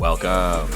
Welcome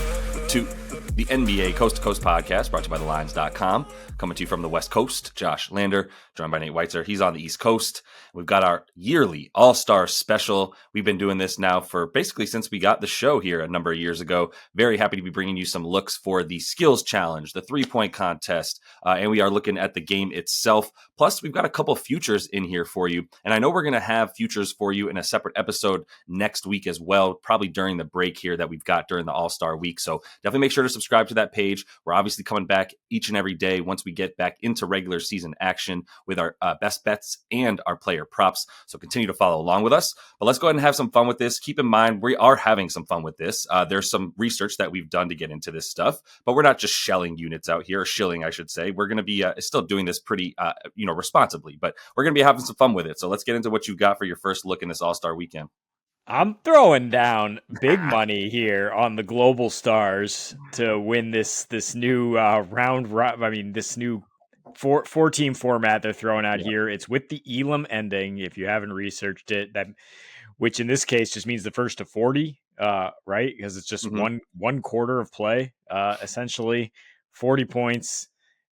to the NBA Coast to Coast podcast brought to you by thelines.com. Coming to you from the West Coast, Josh Lander, joined by Nate Weitzer. He's on the East Coast. We've got our yearly All-Star special. We've been doing this now for basically since we got the show here a number of years ago. Very happy to be bringing you some looks for the skills challenge, the three-point contest, and we are looking at the game itself. Plus, we've got a couple futures in here for you, and I know we're going to have futures for you in a separate episode next week as well, probably during the break here that we've got during the All-Star week. So definitely make sure to subscribe to that page. We're obviously coming back each and every day once we get back into regular season action with our best bets and our player props. So continue to follow along with us. But let's go ahead and have some fun with this. Keep in mind, we are having some fun with this. There's some research that we've done to get into this stuff, but we're not just shelling units out here, or shilling, I should say. We're going to be still doing this pretty, responsibly, but we're going to be having some fun with it. So let's get into what you've got for your first look in this All-Star weekend. I'm throwing down big money here on the Global Stars to win this new this new four-team format they're throwing out here. It's with the Elam ending, if you haven't researched it, which in this case just means the first to 40, right? Because it's just one quarter of play, essentially 40 points.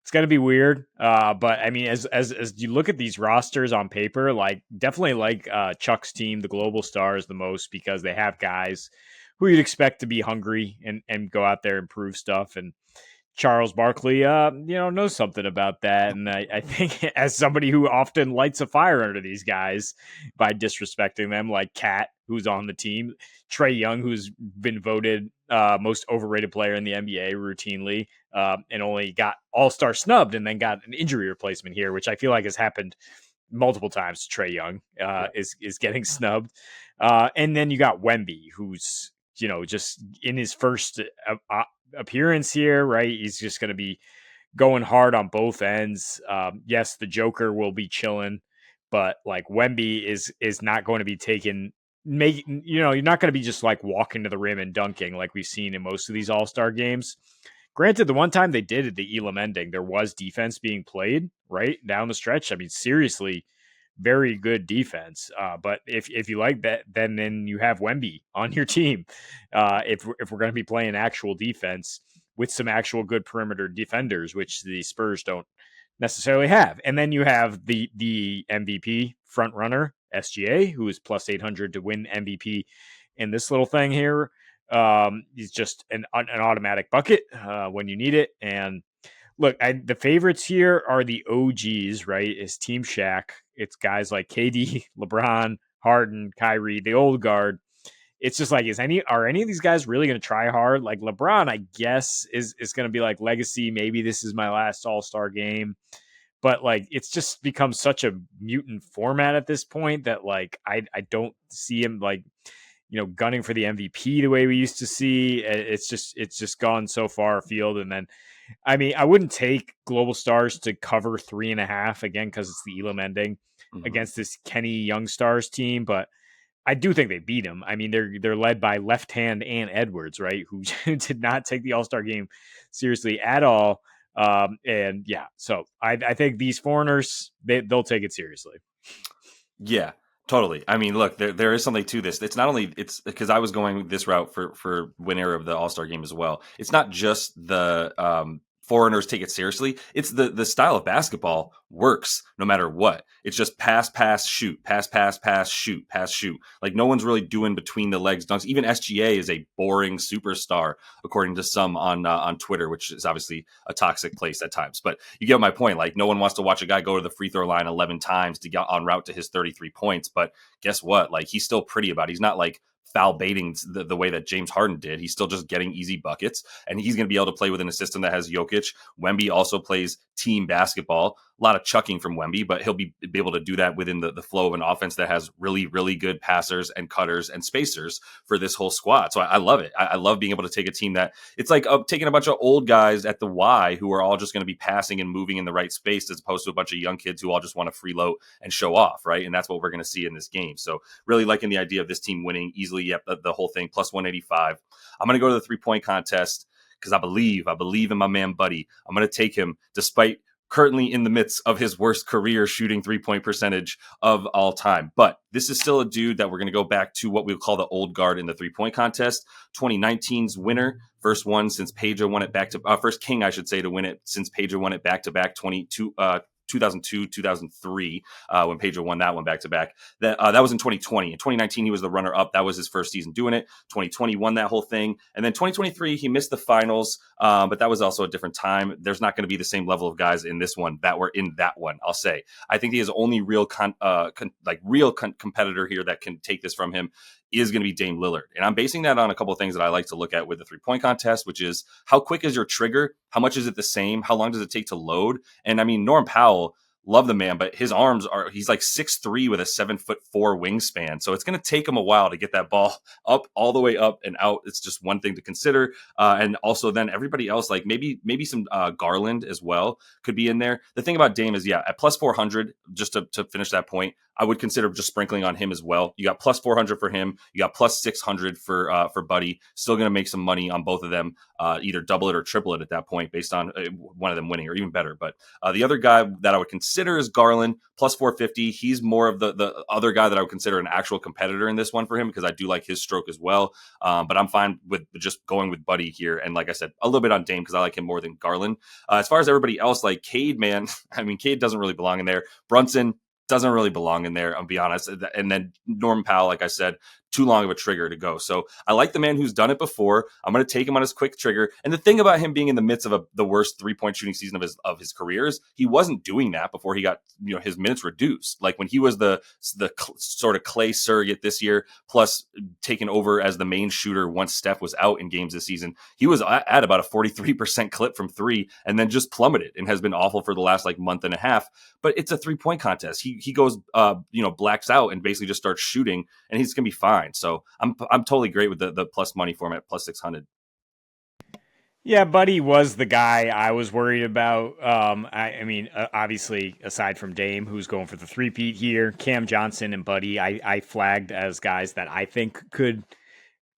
It's going to be weird, but I mean, as you look at these rosters on paper, definitely like Chuck's team, the Global Stars, the most, because they have guys who you'd expect to be hungry and go out there and prove stuff. And Charles Barkley, knows something about that. And I think as somebody who often lights a fire under these guys by disrespecting them, like Cat, who's on the team, Trae Young, who's been voted most overrated player in the NBA routinely, and only got All-Star snubbed and then got an injury replacement here, which I feel like has happened multiple times to Trae Young, is getting snubbed. And then you got Wemby, who's, just in his first appearance here, right? He's just going to be going hard on both ends. Yes, the Joker will be chilling, but like Wemby is not going to be you're not going to be just like walking to the rim and dunking like we've seen in most of these All-Star games. Granted, the one time they did at the Elam ending, there was defense being played right down the stretch. I mean, seriously, very good defense. But if you like that, then you have Wemby on your team. If we're going to be playing actual defense with some actual good perimeter defenders, which the Spurs don't necessarily have. And then you have the MVP front runner, SGA, who is plus 800 to win MVP in this little thing here. He's just an automatic bucket when you need it. And look, the favorites here are the OGs, right? Is Team Shaq. It's guys like KD, LeBron, Harden, Kyrie, the old guard. It's just like, are any of these guys really going to try hard? Like LeBron, I guess, is going to be like legacy. Maybe this is my last All-Star game. But like, it's just become such a mutant format at this point that like, I don't see him like, gunning for the MVP the way we used to see. It's just gone so far afield. And then, I mean, I wouldn't take Global Stars to cover 3.5 again, because it's the Elam ending against this Kenny Young Stars team, but I do think they beat him. I mean, they're led by left hand and Edwards, right? Who did not take the All-Star game seriously at all. And yeah, so I think these foreigners, they'll take it seriously. Yeah, totally. I mean, look, there is something to this. It's not only, it's because I was going this route for winner of the All-Star game as well. It's not just the foreigners take it seriously. It's the style of basketball works no matter what. It's just pass, shoot, pass, shoot, pass, shoot. Like no one's really doing between the legs dunks. Even SGA is a boring superstar, according to some on Twitter, which is obviously a toxic place at times. But you get my point. Like no one wants to watch a guy go to the free throw line 11 times to get on route to his 33 points. But guess what? Like he's still pretty about it. He's not like foul baiting the way that James Harden did. He's still just getting easy buckets, and he's going to be able to play within a system that has Jokic. Wemby also plays team basketball. A lot of chucking from Wemby, but he'll be able to do that within the flow of an offense that has really, really good passers and cutters and spacers for this whole squad. So I love it. I love being able to take a team that it's like taking a bunch of old guys at the Y who are all just going to be passing and moving in the right space, as opposed to a bunch of young kids who all just want to freeload and show off, right? And that's what we're going to see in this game. So really liking the idea of this team winning easily. Yep, the whole thing plus 185. I'm going to go to the 3-point contest because I believe in my man Buddy. I'm going to take him despite currently in the midst of his worst career shooting 3-point percentage of all time. But this is still a dude that we're going to go back to what we call the old guard in the 3-point contest. 2019's winner, first one since Pedro won it back to first king, I should say, to win it since Pedro won it back to back 2002, 2003, when Pedro won that one back to back. That was in 2020. In 2019, he was the runner up. That was his first season doing it. 2020 won that whole thing. And then 2023, he missed the finals, but that was also a different time. There's not going to be the same level of guys in this one that were in that one, I'll say. I think he is only real competitor here that can take this from him is going to be Dame Lillard. And I'm basing that on a couple of things that I like to look at with the 3-point contest, which is how quick is your trigger? How much is it the same? How long does it take to load? And I mean, Norm Powell, love the man, but his arms he's like 6'3" with a 7'4" wingspan. So it's going to take him a while to get that ball up, all the way up and out. It's just one thing to consider. And also then everybody else, like maybe some Garland as well could be in there. The thing about Dame is, at plus 400, just to finish that point, I would consider just sprinkling on him as well. You got plus 400 for him. You got plus 600 for Buddy. Still going to make some money on both of them, either double it or triple it at that point based on one of them winning or even better. But the other guy that I would consider is Garland, plus 450. He's more of the other guy that I would consider an actual competitor in this one for him because I do like his stroke as well. But I'm fine with just going with Buddy here. And like I said, a little bit on Dame because I like him more than Garland. As far as everybody else, like Cade, man, I mean, Cade doesn't really belong in there. Brunson doesn't really belong in there, I'll be honest. And then Norman Powell, like I said, too long of a trigger to go. So I like the man who's done it before. I'm going to take him on his quick trigger. And the thing about him being in the midst of the worst 3-point shooting season of his career is he wasn't doing that before he got his minutes reduced. Like when he was the sort of Clay surrogate this year, plus taken over as the main shooter once Steph was out in games this season, he was at about a 43% clip from three, and then just plummeted and has been awful for the last like month and a half. But it's a 3-point contest. He goes blacks out and basically just starts shooting, and he's gonna be fine. So I'm totally great with the plus money for him at plus 600. Yeah, Buddy was the guy I was worried about. I mean, obviously, aside from Dame, who's going for the three-peat here, Cam Johnson and Buddy, I flagged as guys that I think could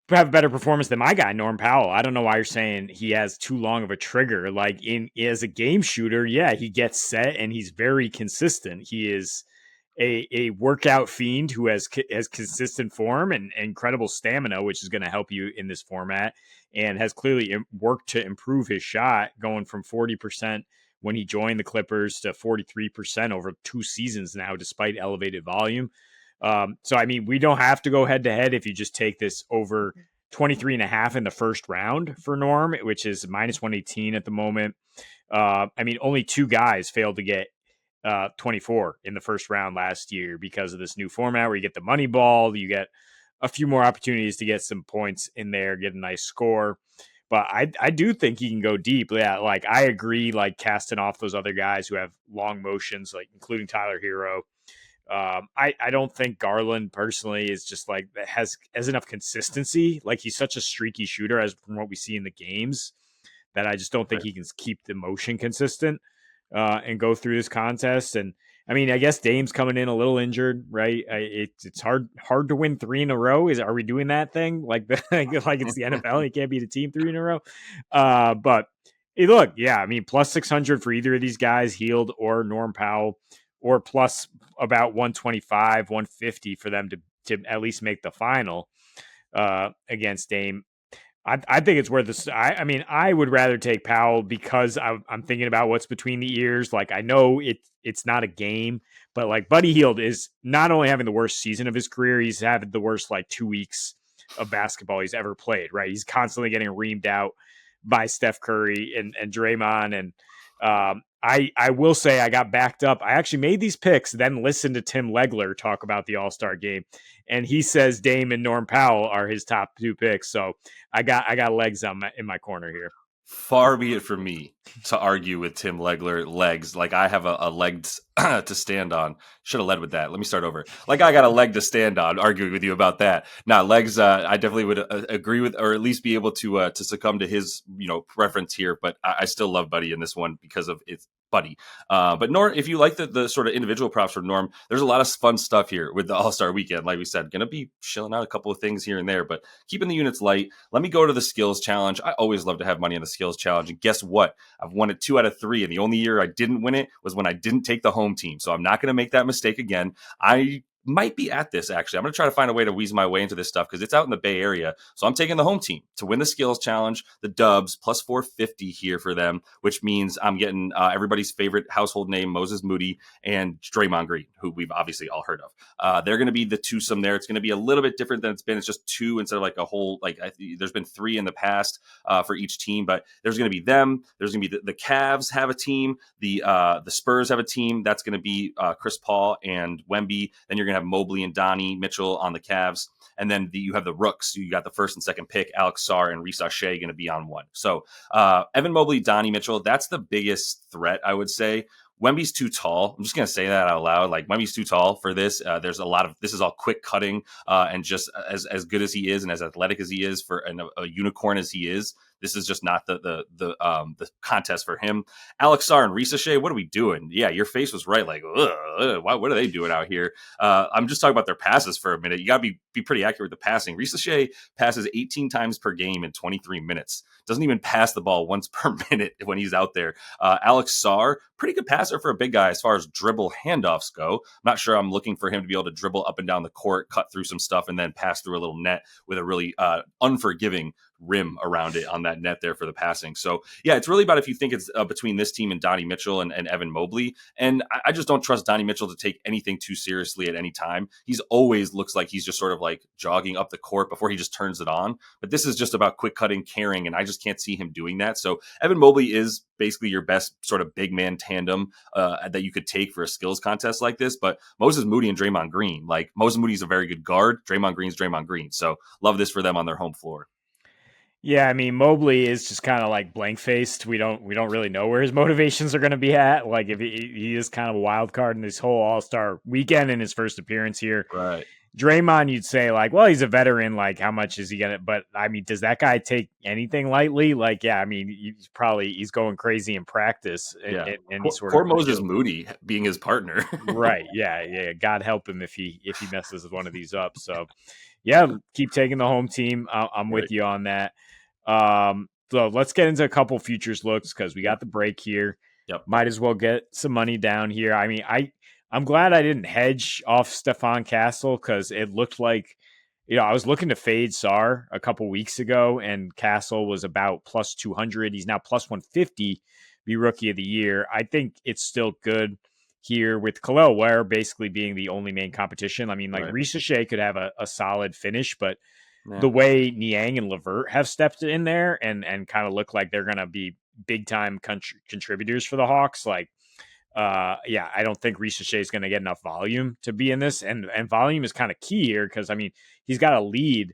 have a better performance than my guy, Norm Powell. I don't know why you're saying he has too long of a trigger. Like as a game shooter, yeah, he gets set and he's very consistent. He is a workout fiend who has consistent form and incredible stamina, which is going to help you in this format, and has clearly worked to improve his shot, going from 40% when he joined the Clippers to 43% over 2 seasons now, despite elevated volume. So, I mean, we don't have to go head to head if you just take this over 23.5 in the first round for Norm, which is minus 118 at the moment. I mean, only 2 guys failed to get 24 in the first round last year because of this new format where you get the money ball, you get a few more opportunities to get some points in there, get a nice score. But I do think he can go deep. Yeah, like I agree, like casting off those other guys who have long motions, like including Tyler Hero. I don't think Garland personally is just like has enough consistency. Like he's such a streaky shooter as from what we see in the games that I just don't think he can keep the motion consistent and go through this contest. And I mean, I guess Dame's coming in a little injured, right? It's hard to win 3 in a row. Are we doing that thing like like it's the NFL? You can't beat a team 3 in a row. But hey, look, yeah, I mean, plus 600 for either of these guys, Heald or Norm Powell, or plus about 125, 150 for them to at least make the final against Dame. I think it's worth this. I mean, I would rather take Powell because I'm thinking about what's between the ears. Like, I know it's not a game, but like Buddy Hield is not only having the worst season of his career, he's having the worst like 2 weeks of basketball he's ever played. Right, he's constantly getting reamed out by Steph Curry and Draymond. And I will say I got backed up. I actually made these picks, then listened to Tim Legler talk about the All-Star game, and he says Dame and Norm Powell are his top 2 picks. So I got legs in my corner here. Far be it from me to argue with Tim Legler legs. Like I have a leg to stand on. Should have led with that. Let me start over. Like I got a leg to stand on, arguing with you about that. Now legs, I definitely would agree with, or at least be able to succumb to his preference here. But I still love Buddy in this one because of buddy. But Norm, if you like the sort of individual props for Norm, there's a lot of fun stuff here with the All-Star weekend. Like we said, going to be shilling out a couple of things here and there, but keeping the units light. Let me go to the skills challenge. I always love to have money on the skills challenge. And guess what? I've won it 2 out of 3. And the only year I didn't win it was when I didn't take the home team. So I'm not going to make that mistake again. I might be at this, actually. I'm going to try to find a way to weasel my way into this stuff because it's out in the Bay Area. So I'm taking the home team to win the skills challenge, the Dubs, plus 450 here for them, which means I'm getting everybody's favorite household name, Moses Moody, and Draymond Green, who we've obviously all heard of. They're going to be the twosome there. It's going to be a little bit different than it's been. It's just 2 instead of like a whole, there's been 3 in the past for each team, but there's going to be them. There's going to be the Cavs have a team. The Spurs have a team. That's going to be Chris Paul and Wemby. Then you're going to have Mobley and Donnie Mitchell on the Cavs. And then you have the Rooks. You got the first and second pick, Alex Sarr and Risa Shea going to be on one. So Evan Mobley, Donnie Mitchell, that's the biggest threat, I would say. Wemby's too tall. I'm just going to say that out loud. Like, Wemby's too tall for this. There's a lot of, this is all quick cutting and just as good as he is and as athletic as he is for a unicorn as he is. This is just not the contest for him. Alex Sarr and Risa Shea, what are we doing? Yeah, your face was right. Like, what are they doing out here? I'm just talking about their passes for a minute. You got to be pretty accurate with the passing. Risa Shea passes 18 times per game in 23 minutes. Doesn't even pass the ball once per minute when he's out there. Alex Sarr, pretty good passer for a big guy as far as dribble handoffs go. I'm not sure I'm looking for him to be able to dribble up and down the court, cut through some stuff, and then pass through a little net with a really unforgiving rim around it on that net there for the passing. So yeah, it's really about if you think it's between this team and Donnie Mitchell and Evan Mobley. And I just don't trust Donnie Mitchell to take anything too seriously at any time. He's always looks like he's just sort of like jogging up the court before he just turns it on. But this is just about quick cutting, carrying, and I just can't see him doing that. So Evan Mobley is basically your best sort of big man tandem that you could take for a skills contest like this. But Moses Moody and Draymond Green, like Moses Moody's a very good guard. Draymond Green's Draymond Green. So love this for them on their home floor. Yeah, I mean Mobley is just kind of like blank faced. We don't really know where his motivations are going to be at. Like if he is kind of a wild card in this whole All-Star weekend in his first appearance here. Right. Draymond, you'd say like, well, he's a veteran. Like, how much is he gonna? But I mean, does that guy take anything lightly? Like, yeah, I mean, he's going crazy in practice. Yeah. Any sort Poor of Moses Moody being his partner. right? Yeah. God help him if he messes one of these up. So, yeah, keep taking the home team. I'm Right. with you on that. So let's get into a couple futures looks because we got the break here. Yep. Might as well get some money down here. I mean, I'm glad I didn't hedge off Stephon Castle because it looked like, I was looking to fade Sarr a couple weeks ago and Castle was about plus 200. He's now plus 150, be rookie of the year. I think it's still good here with Khalil Ware basically being the only main competition. I mean, like Right. Risa Shea could have a solid finish, but Yeah. the way Niang and Levert have stepped in there and kind of look like they're going to be big time contributors for the Hawks, like, yeah, I don't think Risa Shea is going to get enough volume to be in this, and volume is kind of key here because I mean he's got a lead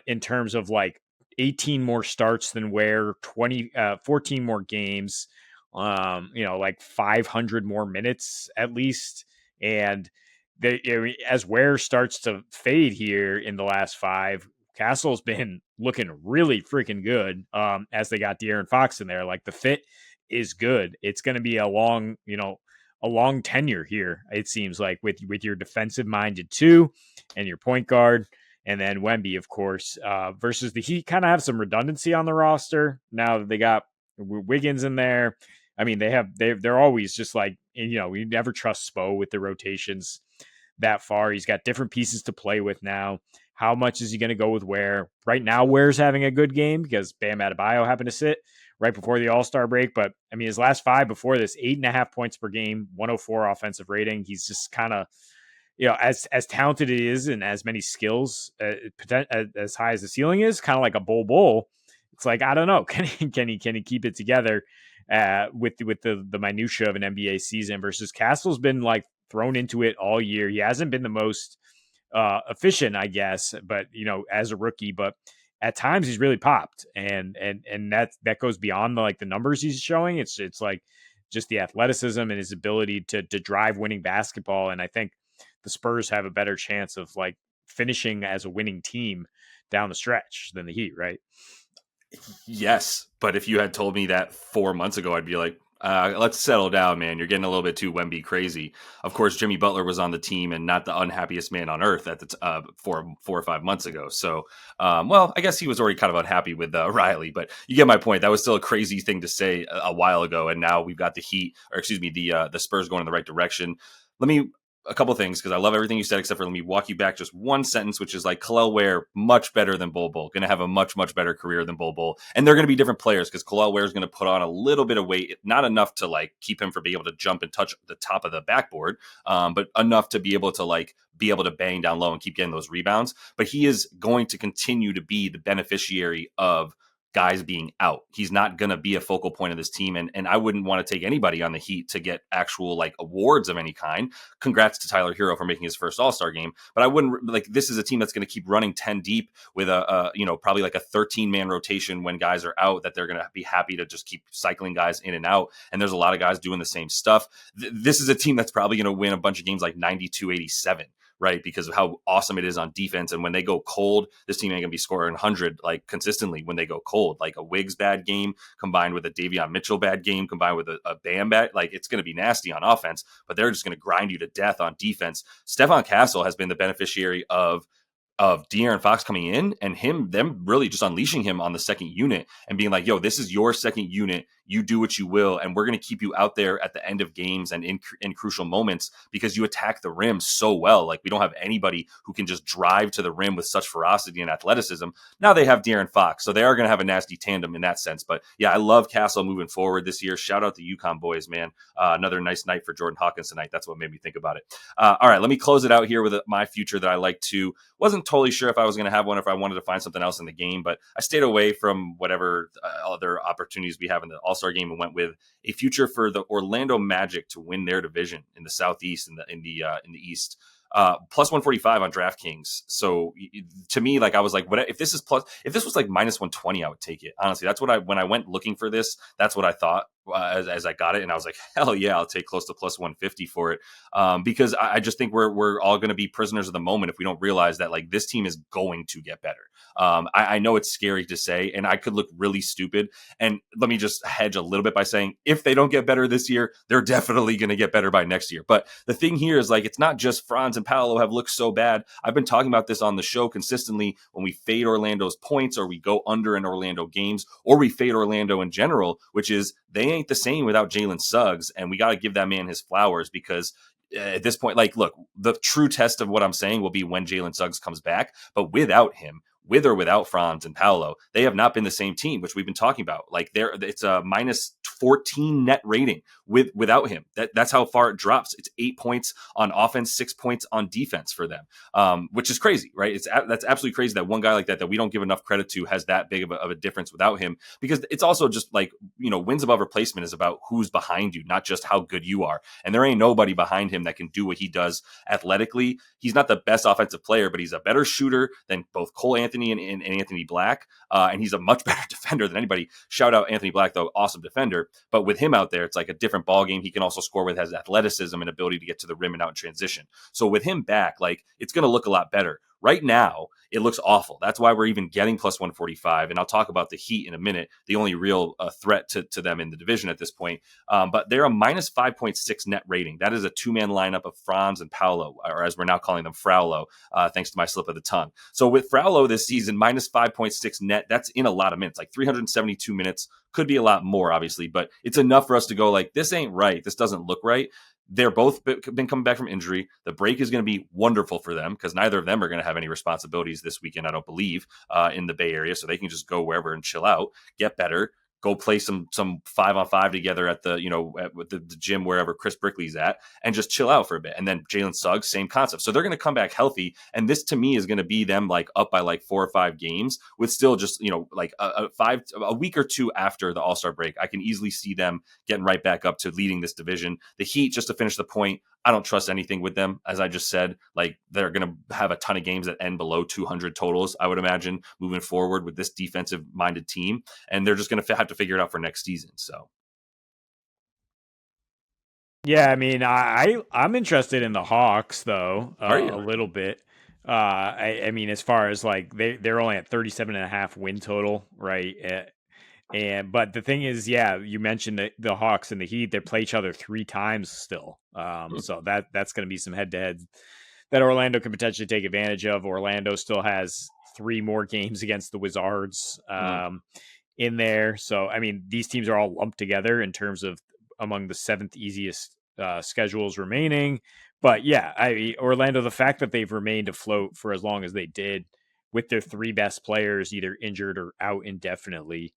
in terms of like 18 more starts than Ware, 14 more games, like 500 more minutes at least, and as Ware starts to fade here in the last 5, Castle's been looking really freaking good as they got De'Aaron Fox in there. Like the fit is good. It's going to be a long tenure here. It seems like with your defensive minded 2 and your point guard, and then Wemby, of course, versus the Heat. Kind of have some redundancy on the roster now that they got Wiggins in there. I mean, they're always just like, we never trust Spo with the rotations that far. He's got different pieces to play with now. How much is he going to go with Ware? Right now, Ware's having a good game because Bam Adebayo happened to sit right before the All-Star break. But I mean, his last 5 before this, 8.5 points per game, 104 offensive rating. He's just kind of, as talented as he is and as many skills, as high as the ceiling is, kind of like a bull. It's like, I don't know. Can he keep it together with the minutia of an NBA season versus Castle's been like thrown into it all year. He hasn't been the most efficient, I guess, but as a rookie, but at times he's really popped, and that goes beyond the numbers he's showing. It's like just the athleticism and his ability to drive winning basketball. And I think the Spurs have a better chance of like finishing as a winning team down the stretch than the Heat, right? Yes, but if you had told me that 4 months ago, I'd be like, Let's settle down, man. You're getting a little bit too Wemby crazy. Of course, Jimmy Butler was on the team and not the unhappiest man on earth at the 4 or 5 months ago. So, well, I guess he was already kind of unhappy with Riley, but you get my point. That was still a crazy thing to say a while ago, and now we've got the Heat, or excuse me, the Spurs going in the right direction. Let me a couple things because I love everything you said, except for let me walk you back just one sentence, which is like Kalel Ware much better than Bol Bol, going to have a much better career than Bol Bol, and they're going to be different players because Kalel Ware is going to put on a little bit of weight, not enough to like keep him from being able to jump and touch the top of the backboard, but enough to be able to like be able to bang down low and keep getting those rebounds. But he is going to continue to be the beneficiary of guys being out. He's not going to be a focal point of this team. And I wouldn't want to take anybody on the Heat to get actual like awards of any kind. Congrats to Tyler Hero for making his first All-Star game. But I wouldn't like, this is a team that's going to keep running 10 deep with probably like a 13-man rotation when guys are out, that they're going to be happy to just keep cycling guys in and out. And there's a lot of guys doing the same stuff. This is a team that's probably going to win a bunch of games like 92-87. Right, because of how awesome it is on defense. And when they go cold, this team ain't gonna be scoring 100 like consistently when they go cold. Like a Wiggs bad game combined with a Davion Mitchell bad game combined with a Bam bad, like it's gonna be nasty on offense, but they're just gonna grind you to death on defense. Stephon Castle has been the beneficiary of De'Aaron Fox coming in and them really just unleashing him on the second unit and being like, yo, this is your second unit. You do what you will. And we're going to keep you out there at the end of games and in crucial moments because you attack the rim so well. Like we don't have anybody who can just drive to the rim with such ferocity and athleticism. Now they have De'Aaron Fox. So they are going to have a nasty tandem in that sense. But yeah, I love Castle moving forward this year. Shout out the UConn boys, man. Another nice night for Jordan Hawkins tonight. That's what made me think about it. All right, let me close it out here with my future that I like to. Wasn't totally sure if I was going to have one, if I wanted to find something else in the game, but I stayed away from whatever other opportunities we have in the All-Star game and went with a future for the Orlando Magic to win their division in the Southeast and in the East. Plus 145 on DraftKings. So to me, like I was like, what if this was like minus 120, I would take it. Honestly, that's what when I went looking for this, that's what I thought as I got it. And I was like, hell yeah, I'll take close to plus 150 for it. Because I just think we're all going to be prisoners of the moment if we don't realize that like this team is going to get better. I know it's scary to say, and I could look really stupid. And let me just hedge a little bit by saying, if they don't get better this year, they're definitely going to get better by next year. But the thing here is like, it's not just Franz and Paolo have looked so bad. I've been talking about this on the show consistently when we fade Orlando's points or we go under in Orlando games or we fade Orlando in general, which is they ain't the same without Jalen Suggs. And we got to give that man his flowers because at this point, like, look, the true test of what I'm saying will be when Jalen Suggs comes back. But without him, with or without Franz and Paolo, they have not been the same team, which we've been talking about. Like it's a minus 14 net rating without him. That's how far it drops. It's 8 points on offense, 6 points on defense for them, which is crazy, right? That's absolutely crazy that one guy like that we don't give enough credit to has that big of a difference without him, because it's also just like, wins above replacement is about who's behind you, not just how good you are. And there ain't nobody behind him that can do what he does athletically. He's not the best offensive player, but he's a better shooter than both Cole Anthony and Anthony Black. And he's a much better defender than anybody. Shout out Anthony Black, though, awesome defender. But with him out there, it's like a different ball game. He can also score with his athleticism and ability to get to the rim and out in transition. So with him back, like it's going to look a lot better. Right now, it looks awful. That's why we're even getting plus 145. And I'll talk about the Heat in a minute, the only real threat to them in the division at this point. But they're a minus 5.6 net rating. That is a two-man lineup of Franz and Paolo, or as we're now calling them, Fraulo, thanks to my slip of the tongue. So with Fraulo this season, minus 5.6 net, that's in a lot of minutes, like 372 minutes. Could be a lot more, obviously, but it's enough for us to go like, this ain't right. This doesn't look right. They're both been coming back from injury. The break is going to be wonderful for them because neither of them are going to have any responsibilities this weekend, I don't believe, in the Bay Area. So they can just go wherever and chill out, get better, go play some 5-on-5 together at with the gym wherever Chris Brickley's at, and just chill out for a bit. And then Jalen Suggs, same concept. So they're going to come back healthy. And this to me is going to be them like up by like 4 or 5 games with still just, like a week or two after the All-Star break. I can easily see them getting right back up to leading this division. The Heat, just to finish the point, I don't trust anything with them. As I just said, like they're going to have a ton of games that end below 200 totals, I would imagine, moving forward with this defensive minded team. And they're just going to have to figure it out for next season. So. Yeah, I mean, I'm interested in the Hawks though, Are a you? little bit. I mean, as far as like they're only at 37.5 win total, right? But the thing is, yeah, you mentioned the Hawks and the Heat, they play each other 3 times still. So that's going to be some head to head that Orlando can potentially take advantage of. Orlando still has 3 more games against the Wizards in there. So, I mean, these teams are all lumped together in terms of among the 7th easiest schedules remaining. But yeah, Orlando, the fact that they've remained afloat for as long as they did with their 3 best players either injured or out indefinitely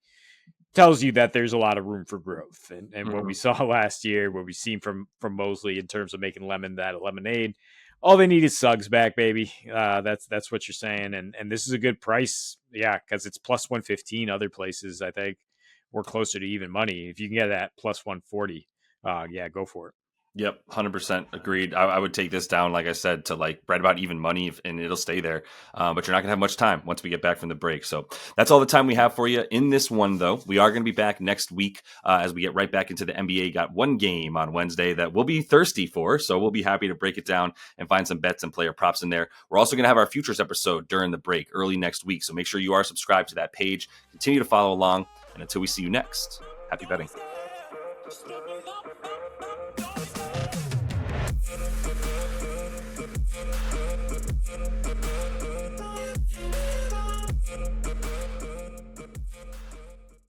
tells you that there's a lot of room for growth. And what we saw last year, what we've seen from Mosley in terms of making lemon that a lemonade, all they need is Suggs back, baby. That's what you're saying. And this is a good price, yeah, because it's plus 115. Other places, I think, we're closer to even money. If you can get that plus 140, yeah, go for it. Yep, 100% agreed. I would take this down, like I said, to like right about even money, and it'll stay there. But you're not gonna have much time once we get back from the break. So that's all the time we have for you in this one, though. We are gonna be back next week as we get right back into the NBA. Got one game on Wednesday that we'll be thirsty for, so we'll be happy to break it down and find some bets and player props in there. We're also gonna have our futures episode during the break early next week, so make sure you are subscribed to that page. Continue to follow along, and until we see you next, happy betting.